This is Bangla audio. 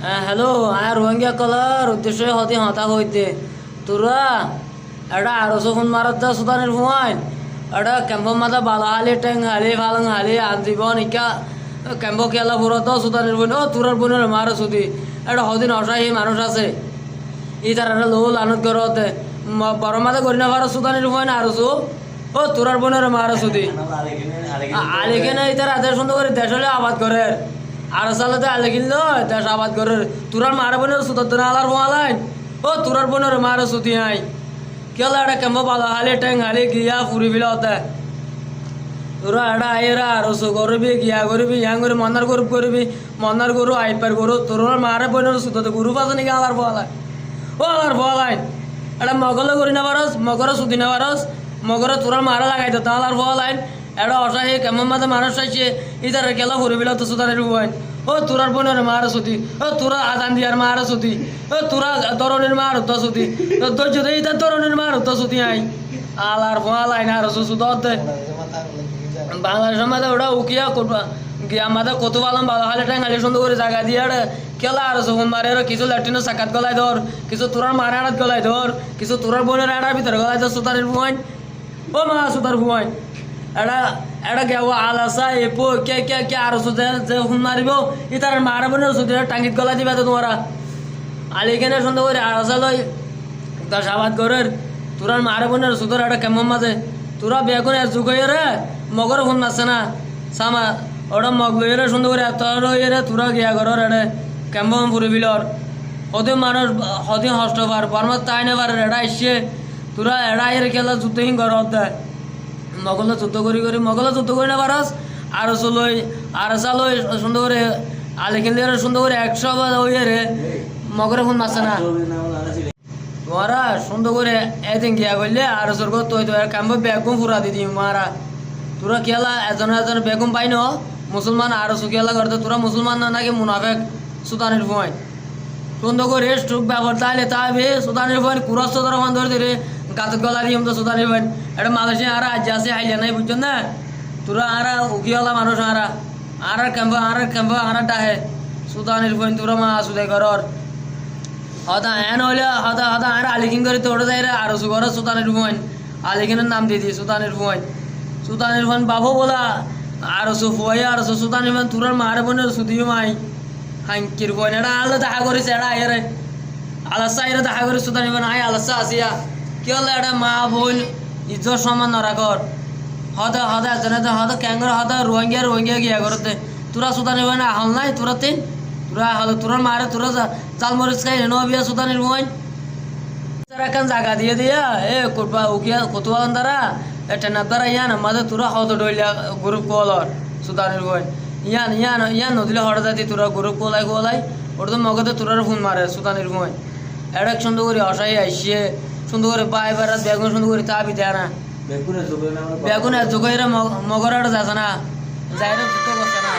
হ্যালো আর রোহিঙ্গা কলার উদ্দেশ্য হতে হতা হইতে তোরা এটা আরো ফোন মারাত দা সুদানের ফোন এটা ক্যাম্প মাথা বালা হালে ট্যাং হালে ভালং হালে আনজীবন ইকা ক্যাম্প খেলা পুরো তো সুদানের বোন ও তোরার বোনের মারো সুদি এটা হদিন অসহায় মানুষ আছে ই তার একটা লোল আনত করতে বড় মাথা করি না পারো সুদানের ফোন আরো ও তোরার বোনের মারো সুদি আলেখে না ইতার আদের সুন্দর করে দেশ হলে আবাদ করে আর সালাতে আলে কিনলো দেশ আবাদ করে তোরার মার বোনের সুতর না আলার ফোয়ালাইন ও তোরার বোনের মারো সুতি আই কেলা এটা কেমন ভালো হালে ট্যাং হালে গিয়া ফুরি ফিলা হতে তোরা এটা আইরা আরো করবি গিয়া করবি ইয়াং করে মন্নার গরু করবি মন্নার গরু আইপার গরু তোর মারে বোনের সুততে গরু পাশে নাকি আলার ফোয়ালাই ও আলার ফোয়ালাইন এটা মগলে করি না পারস মগরে সুতি না পারস মগরে তোরার মারা লাগাই তো আলার ফোয়ালাইন এটা অসহায় কেমন মাঝে মানুষ চাইছে ইতার খেলা ফুরি ফিলা তো সুতানের হুয়াইন ও তোরার বোনের মারা সুতি ও তোরা আজান দিয়ার মারা সুতি ও তোরা তরণের মার হতো সুতি ধৈর্য দে ইতার তরণের মার হতো সুতি আই আলার ফোয়ালাইন আর সুত বাংলাদেশের মাঝে ওটা উকিয়া করবা গিয়া মাঝে কত পালাম ভালো হালে টাঙ্গালি সুন্দর করে জায়গা দিয়ে খেলা আর ফোন মারে কিছু ল্যাট্রিনের সাকাত গলায় ধর কিছু তোরার মার আড়াত গলায় ধর কিছু তোরার বোনের আড়ার ভিতরে গলায় ধর সুতারের ফুয়াইন ও মা সুতার ফুয়াইন এটা এটা গেও আলাসা এপো কে কে কে আর সুদে যে ফোন মারিব ই তার মার বোনের সুদে টাঙ্গিত গলা দিবে তো তোমরা আলিখানে সুন্দর করে আলাসা লই দশ আবাদ করে তোরার মার বোনের সুদর এটা কেমন মাঝে তোরা বেগুন যুগ হয়ে রে মগর ফোন মারছে না সামা ওটা মগ লইয়ে রে সুন্দর করে এত লইয়ে রে তোরা গিয়া ঘর এড়ে কেমন ফুরি বিলর হতে মানুষ হতে হষ্ট পার বর্মার তাই না পারে এড়া এসছে তোরা এড়া এর খেলা যুদ্ধহীন ঘর দেয় মগলে যুদ্ধ করি মগলে যুদ্ধ করি না পারস আর লই আর লই সুন্দর করে আলে খেলে সুন্দর করে 100 হইয়ে রে মগরে ফোন মারছে না তোরা সুন্দর করে এদিন গিয়া করলে আর সর্গ তুই তো কাম্ব বেগুন ফুরা দিদি মারা তোরা খেলা এজন বেগুন পাই ন মুসলমান আর খেলা করতে তোরা মুসলমান না নাকি মুনাফেক সুদানের ফোন সুন্দর করে স্ট্রোক ব্যবহার তাইলে তাইবে সুদানের ফোন কুরস ধরে ফোন ধরে দিলে গাছত গলা দিয়ে তো সুদানের ফোন এটা মালয়েশিয়া আর আজ আছে আইলে নাই বুঝছেন না তোরা আর উকিওয়ালা মানুষ আর ক্যাম্প আর ডাহে সুদানের ফোন তোরা মা সুদে ঘর হতা এন হইলে হতা হতা আর আলিকিং করে তোড়ে যায় রে আর সুগর সুদানের ফোন আলিকিনের নাম দিয়ে দিই সুদানের ফোন বাবু বলা আর ফুয়াই আর সুদানের ফোন তোরার মারে বোনের সুদিও মাই হাঙ্কির ফোন এটা আলাদা দেখা করেছে এটা আইরে আলাসা আইরে দেখা করে সুদানের ফোন আই আলাসা আসিয়া কি হলো এটা মা বোন ইজ্জত সম্মান নরা কর হদা হদা জনে হদা ক্যাঙ্গর হদা রোহিঙ্গা গিয়া করতে তোরা সুদানের ফোন আহল নাই তোরা তিন তোরা হলো তোরার মারে তোরা চাল মরিচ খাই নো বিয়া সুদানের ফোন এখন জায়গা দিয়ে দিয়া এ কোটবা উকিয়া কতুয়া দ্বারা টেনার দ্বারা ইয়ান আমাদের তোরা হত ডইলা গ্রুপ কলর সুদানের ফোন ইয়ান নদীলে হঠাৎ যাতি তোরা গ্রুপ কলাই ওটা তো মগতে তোরার ফোন মারে সুদানের ফোন এটা সুন্দর করে অসাই আইসিয়ে সুন্দর করে পায়ে বেড়াত বেগুন সুন্দর করে তাবি দেয় না বেগুনের যোগাইরা মগর যাচ্ছে না যাইরা যুদ্ধ করছে না